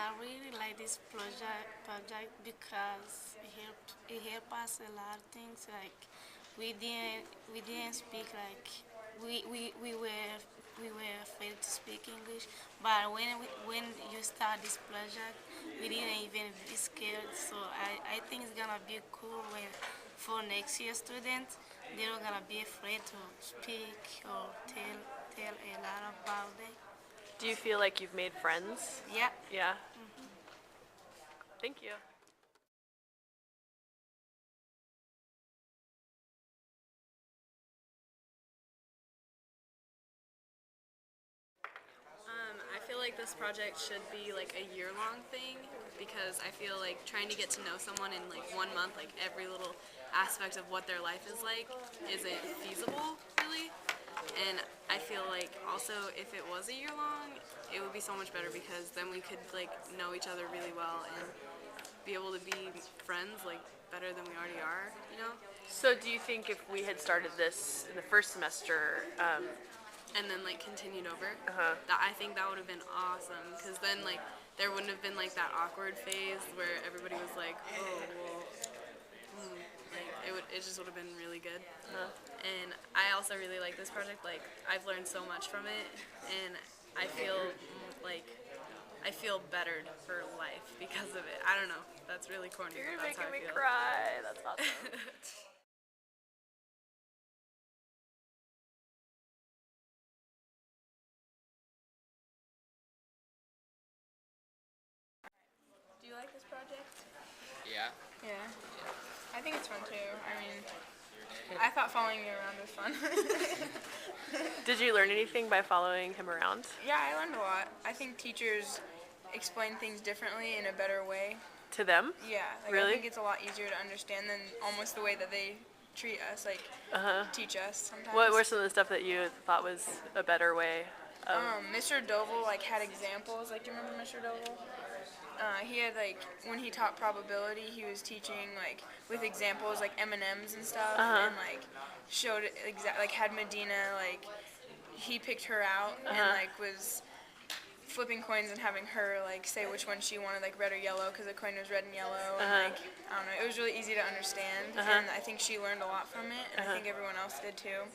I really like this project because it helped us a lot of things. Like we didn't speak like we were afraid to speak English, but when you start this project, we didn't even be scared. So I think it's gonna be cool when for next year students they're not gonna be afraid to speak or tell a lot about it. Do you feel like you've made friends? Yeah. Yeah. Thank you. I feel like this project should be like a year-long thing because I feel like trying to get to know someone in like 1 month, like every little aspect of what their life is like, isn't feasible really. And I feel like also if it was a year long, it would be so much better because then we could like know each other really well and be able to be friends like better than we already are, you know? So do you think if we had started this in the first semester, and then like continued over, that I think that would have been awesome because then like there wouldn't have been like that awkward phase where everybody was like, oh well, like it just would have been really good. And I also really like this project. Like I've learned so much from it, and I feel like I feel bettered for life because of it. I don't know. That's really corny. You're making me cry. That's awesome. Do you like this project? Yeah. Yeah. I think it's fun too. I mean, I thought following you around was fun. Did you learn anything by following him around? Yeah, I learned a lot. I think teachers explain things differently in a better way. To them? Yeah, like Really? I think it's a lot easier to understand than almost the way that they treat us, like teach us sometimes. What were some of the stuff that you thought was a better way? Mr. Doval like had examples. Like, do you remember Mr. Doval? He had like when he taught probability, he was teaching like with examples like M&Ms and stuff, and like showed like had Medina like he picked her out and like was flipping coins and having her like say which one she wanted, like red or yellow, because the coin was red and yellow, and like I don't know, it was really easy to understand, and I think she learned a lot from it, and I think everyone else did too.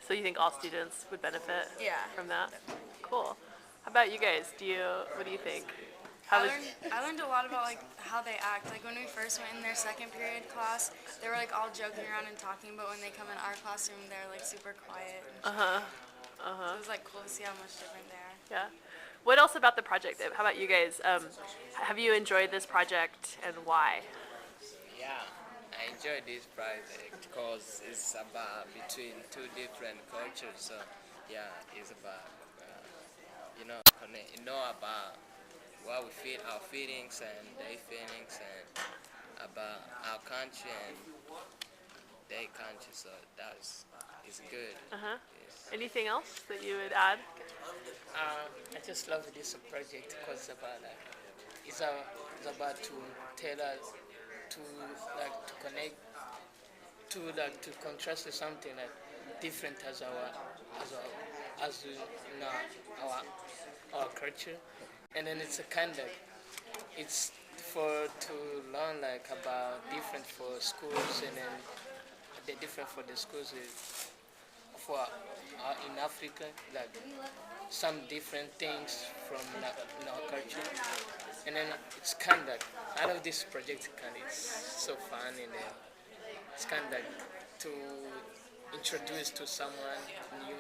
So you think all students would benefit Yeah. from that? Cool. How about you guys? What do you think? I learned a lot about like how they act. Like when we first went in their second period class, they were like all joking around and talking, but when they come in our classroom, they're like super quiet. And So it was like cool to see how much different they are. Yeah. What else about the project? How about you guys? Have you enjoyed this project and why? Yeah, I enjoy this project because it's about between two different cultures. So yeah, it's about about what we feel, our feelings and their feelings, and about our country and their country. So it's good. Yes. Anything else that you would add? I just love this project because it's about to tell us to to connect to contrast with something different as our culture, and then it's a kind of it's for to learn about different for schools, and then the different for the schools for in Africa, like some different things from in our culture, and then it's kind of out of this project it's so fun, and it's kind of to introduce to someone new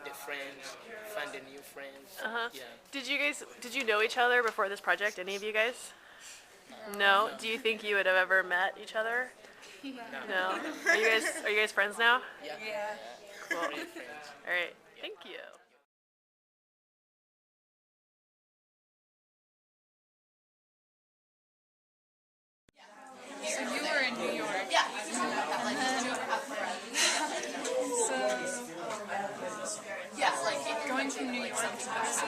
the friends, find the new friends. Yeah. Did you know each other before this project? Any of you guys? No. Do you think you would have ever met each other? No. Are you guys friends now? Yeah. Cool. All right. Thank you. So you were in New York. Going from New York to Mexico,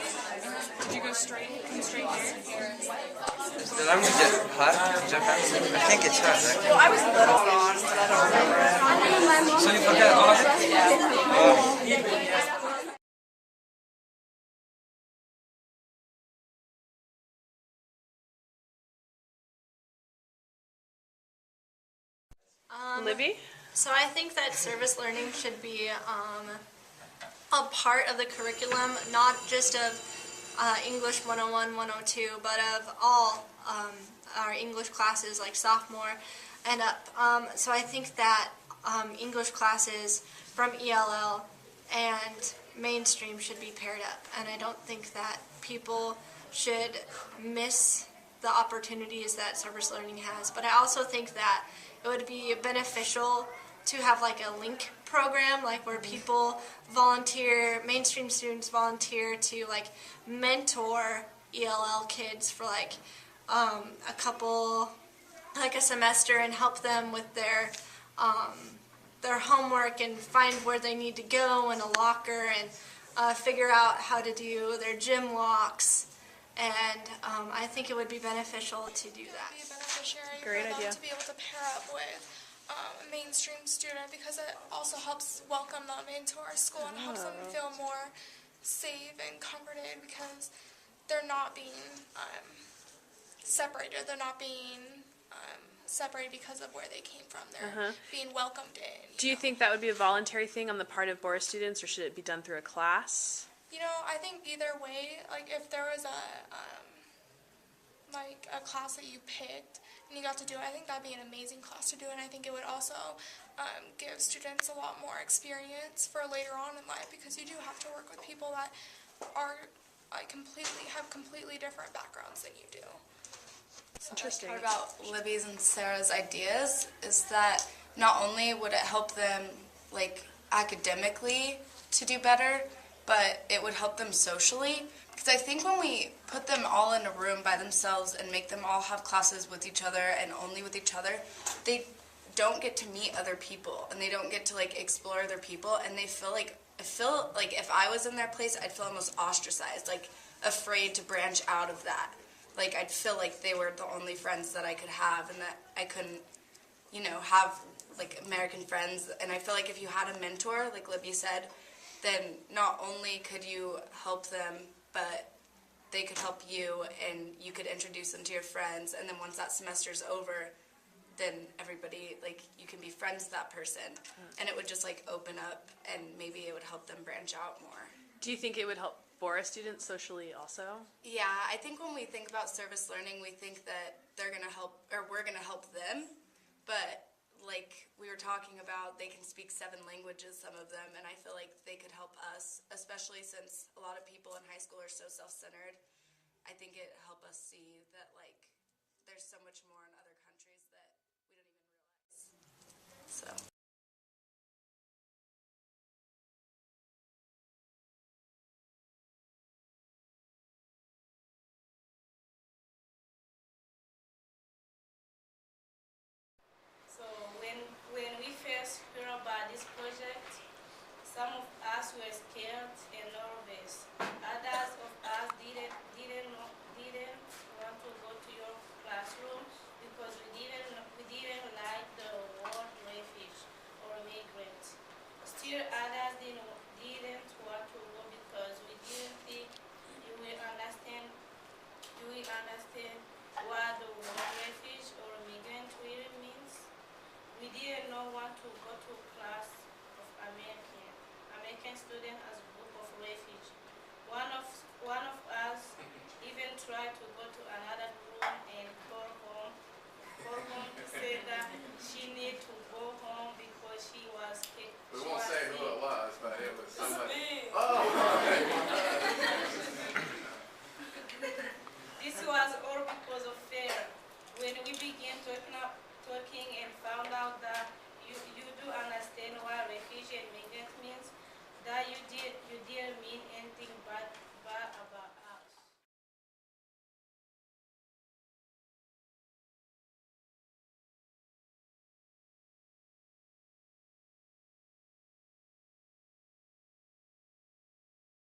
did you come straight here? Is the language hard in Japan? I think it's hard, right? Well, I was little on, but I don't remember. So you forget all of it? Yeah. Libby? So I think that service learning should be a part of the curriculum, not just of English 101, 102, but of all our English classes like sophomore and up. So I think that English classes from ELL and mainstream should be paired up, and I don't think that people should miss the opportunities that service learning has. But I also think that it would be beneficial to have like a link program, like where people volunteer, mainstream students volunteer to like mentor ELL kids for like a couple, like a semester, and help them with their homework and find where they need to go in a locker, and figure out how to do their gym walks. And I think it would be beneficial to do that. Be a beneficiary Great for idea. them to be able to pair up with a mainstream student, because it also helps welcome them into our school and helps them feel more safe and comforted, because they're not being separated. They're not being separated because of where they came from. They're being welcomed in. Do you think that would be a voluntary thing on the part of Boris students, or should it be done through a class? You know, I think either way, like if there was a class that you picked and you got to do it, I think that'd be an amazing class to do, and I think it would also give students a lot more experience for later on in life, because you do have to work with people that are have completely different backgrounds than you do. Interesting. Part about Libby's and Sarah's ideas is that not only would it help them like academically to do better, but it would help them socially. Because I think when we put them all in a room by themselves and make them all have classes with each other and only with each other, they don't get to meet other people, and they don't get to like explore other people, and they feel like, I feel like if I was in their place, I'd feel almost ostracized, like afraid to branch out of that. Like I'd feel like they were the only friends that I could have, and that I couldn't, you know, have like American friends. And I feel like if you had a mentor, like Libby said, then not only could you help them, but they could help you, and you could introduce them to your friends. And then once that semester's over, then everybody, like, you can be friends with that person. And it would just like open up, and maybe it would help them branch out more. Do you think it would help Boris students socially also? Yeah, I think when we think about service learning, we think that they're going to help, or we're going to help them. But like we were talking about, they can speak 7 languages, some of them, and I feel like they could help us, especially since a lot of people in high school are so self-centered. I think it help us see that like there's so much more in other countries that we don't even realize. So. So when we first heard about this project, some of us were scared and nervous. Others of us didn't want to go to your classroom because we didn't like the word refugee or migrant. Still others didn't want to go because we didn't think you will understand what the word refugee or migrant really means. We didn't want to go to class of American students as a group of refugees. One of us even tried to go to another room and call home to say that she needed to go home because she was sick. We won't say who it was, but it was somebody. This was all because of fear. When we began talking and found out that you do understand what refugee and migrant means, that you did